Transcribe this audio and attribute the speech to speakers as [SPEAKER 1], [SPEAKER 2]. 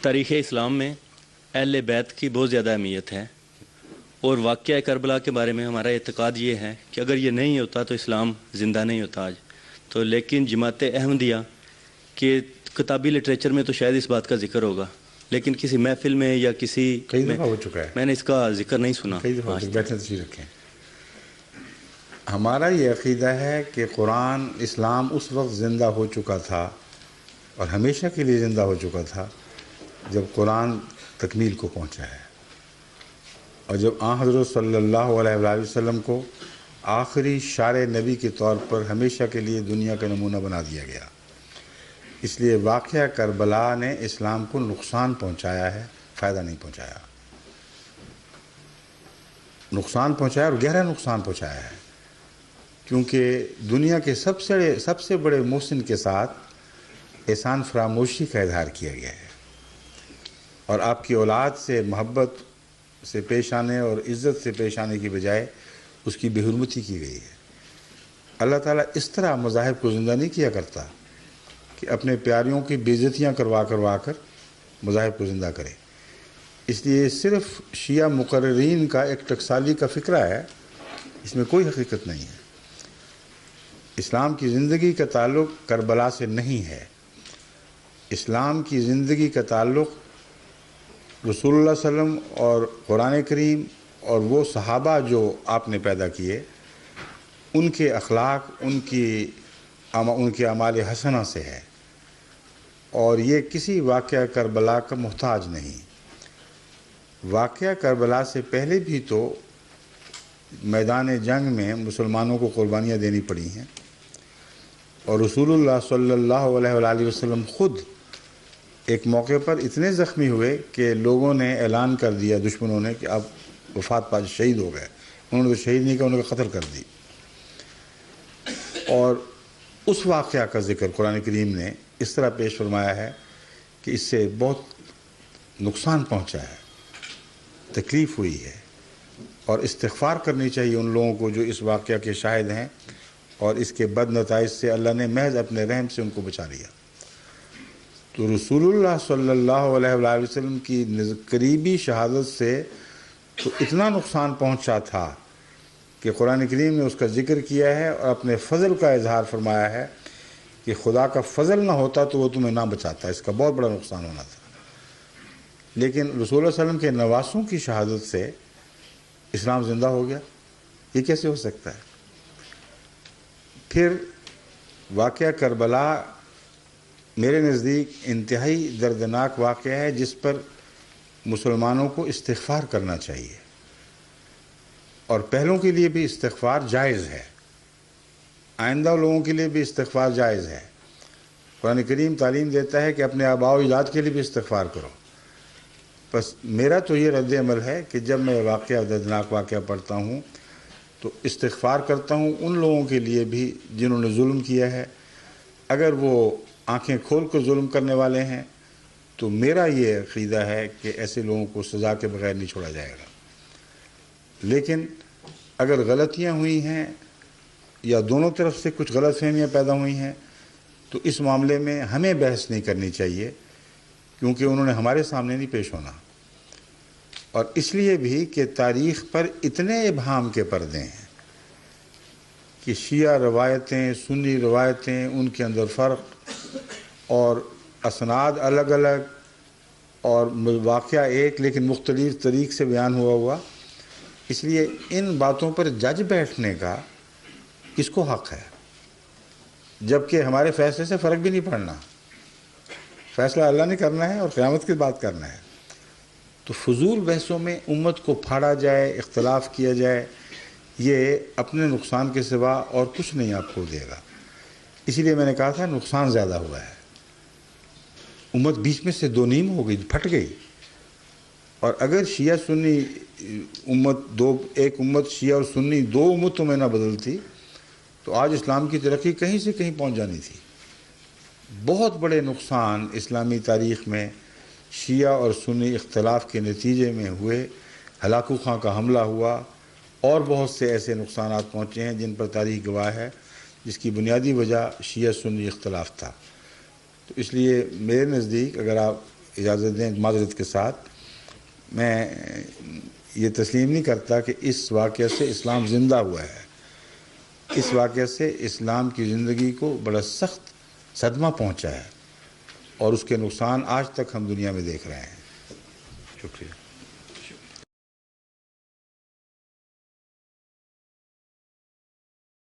[SPEAKER 1] تاریخ اسلام میں اہل بیت کی بہت زیادہ اہمیت ہے، اور واقعہ کربلا کے بارے میں ہمارا اعتقاد یہ ہے کہ اگر یہ نہیں ہوتا تو اسلام زندہ نہیں ہوتا آج تو۔ لیکن جماعت احمدیہ کے کتابی لٹریچر میں تو شاید اس بات کا ذکر ہوگا، لیکن کسی محفل میں یا کسی
[SPEAKER 2] کئی دفعہ ہو چکا ہے،
[SPEAKER 1] میں نے اس کا ذکر نہیں سنا۔
[SPEAKER 2] کئی دفعہ بیٹھے تشریف رکھیں۔ ہمارا یہ عقیدہ ہے کہ قرآن اسلام اس وقت زندہ ہو چکا تھا اور ہمیشہ کے لیے زندہ ہو چکا تھا جب قرآن تکمیل کو پہنچا ہے، اور جب آن حضرت صلی اللہ علیہ وآلہ وسلم کو آخری شارع نبی کے طور پر ہمیشہ کے لیے دنیا کا نمونہ بنا دیا گیا۔ اس لیے واقعہ کربلا نے اسلام کو نقصان پہنچایا ہے، فائدہ نہیں پہنچایا۔ نقصان پہنچایا اور گہرا نقصان پہنچایا ہے، کیونکہ دنیا کے سب سے بڑے محسن کے ساتھ احسان فراموشی کا اظہار کیا گیا ہے، اور آپ کی اولاد سے محبت سے پیش آنے اور عزت سے پیش آنے کی بجائے اس کی بے حرمتی کی گئی ہے۔ اللہ تعالیٰ اس طرح مذاہب کو زندہ نہیں کیا کرتا کہ اپنے پیاریوں کی بے عزتیاں کروا کر مذاہب کو زندہ کرے۔ اس لیے صرف شیعہ مقررین کا ایک ٹکسالی کا فکرہ ہے، اس میں کوئی حقیقت نہیں ہے۔ اسلام کی زندگی کا تعلق کربلا سے نہیں ہے۔ اسلام کی زندگی کا تعلق رسول اللہ صلی اللہ علیہ وسلم اور قرآن کریم اور وہ صحابہ جو آپ نے پیدا کیے، ان کے اخلاق، ان کے اعمال حسنہ سے ہے، اور یہ کسی واقعہ کربلا کا محتاج نہیں۔ واقعہ کربلا سے پہلے بھی تو میدان جنگ میں مسلمانوں کو قربانیاں دینی پڑی ہیں، اور رسول اللہ صلی اللہ علیہ وآلہ وسلم خود ایک موقع پر اتنے زخمی ہوئے کہ لوگوں نے اعلان کر دیا، دشمنوں نے، کہ آپ وفات پا شہید ہو گئے۔ انہوں نے تو شہید نہیں کہا، انہوں نے قتل کر دی۔ اور اس واقعہ کا ذکر قرآن کریم نے اس طرح پیش فرمایا ہے کہ اس سے بہت نقصان پہنچا ہے، تکلیف ہوئی ہے، اور استغفار کرنی چاہیے ان لوگوں کو جو اس واقعہ کے شاہد ہیں، اور اس کے بد نتائج سے اللہ نے محض اپنے رحم سے ان کو بچا لیا۔ تو رسول اللہ صلی اللہ علیہ وآلہ وسلم کی قریبی شہادت سے تو اتنا نقصان پہنچا تھا کہ قرآن کریم نے اس کا ذکر کیا ہے اور اپنے فضل کا اظہار فرمایا ہے کہ خدا کا فضل نہ ہوتا تو وہ تمہیں نہ بچاتا، اس کا بہت بڑا نقصان ہونا تھا۔ لیکن رسول اللہ صلی اللہ علیہ وسلم کے نواسوں کی شہادت سے اسلام زندہ ہو گیا، یہ کیسے ہو سکتا ہے؟ پھر واقعہ کربلا میرے نزدیک انتہائی دردناک واقعہ ہے، جس پر مسلمانوں کو استغفار کرنا چاہیے، اور پہلوں کے لیے بھی استغفار جائز ہے، آئندہ لوگوں کے لیے بھی استغفار جائز ہے۔ قرآن کریم تعلیم دیتا ہے کہ اپنے آباء و اجداد کے لیے بھی استغفار کرو۔ بس میرا تو یہ رد عمل ہے کہ جب میں واقعہ دردناک واقعہ پڑھتا ہوں تو استغفار کرتا ہوں ان لوگوں کے لیے بھی جنہوں نے ظلم کیا ہے۔ اگر وہ آنکھیں کھول کر ظلم کرنے والے ہیں تو میرا یہ عقیدہ ہے کہ ایسے لوگوں کو سزا کے بغیر نہیں چھوڑا جائے گا۔ لیکن اگر غلطیاں ہوئی ہیں یا دونوں طرف سے کچھ غلط فہمیاں پیدا ہوئی ہیں تو اس معاملے میں ہمیں بحث نہیں کرنی چاہیے، کیونکہ انہوں نے ہمارے سامنے نہیں پیش ہونا۔ اور اس لیے بھی کہ تاریخ پر اتنے ابہام کے پردے ہیں کہ شیعہ روایتیں، سنی روایتیں، ان کے اندر فرق اور اسناد الگ الگ، اور واقعہ ایک لیکن مختلف طریق سے بیان ہوا۔ اس لیے ان باتوں پر جج بیٹھنے کا کس کو حق ہے؟ جبکہ ہمارے فیصلے سے فرق بھی نہیں پڑنا، فیصلہ اللہ نے کرنا ہے اور قیامت کی بات کرنا ہے۔ تو فضول بحثوں میں امت کو پھاڑا جائے، اختلاف کیا جائے، یہ اپنے نقصان کے سوا اور کچھ نہیں آپ کو دے گا۔ اسی لیے میں نے کہا تھا نقصان زیادہ ہوا ہے، امت بیچ میں سے دو نیم ہو گئی، پھٹ گئی۔ اور اگر شیعہ سنی امت ایک امت شیعہ اور سنی دو امتوں میں نہ بدلتی تو آج اسلام کی ترقی کہیں سے کہیں پہنچ جانی تھی۔ بہت بڑے نقصان اسلامی تاریخ میں شیعہ اور سنی اختلاف کے نتیجے میں ہوئے، ہلاکو خاں کا حملہ ہوا، اور بہت سے ایسے نقصانات پہنچے ہیں جن پر تاریخ گواہ ہے، جس کی بنیادی وجہ شیعہ سنی اختلاف تھا۔ تو اس لیے میرے نزدیک اگر آپ اجازت دیں معذرت کے ساتھ، میں یہ تسلیم نہیں کرتا کہ اس واقعے سے اسلام زندہ ہوا ہے. اس واقعے سے اسلام کی زندگی کو بڑا سخت صدمہ پہنچا ہے اور اس کے نقصان آج تک ہم دنیا میں دیکھ رہے ہیں. شکریہ.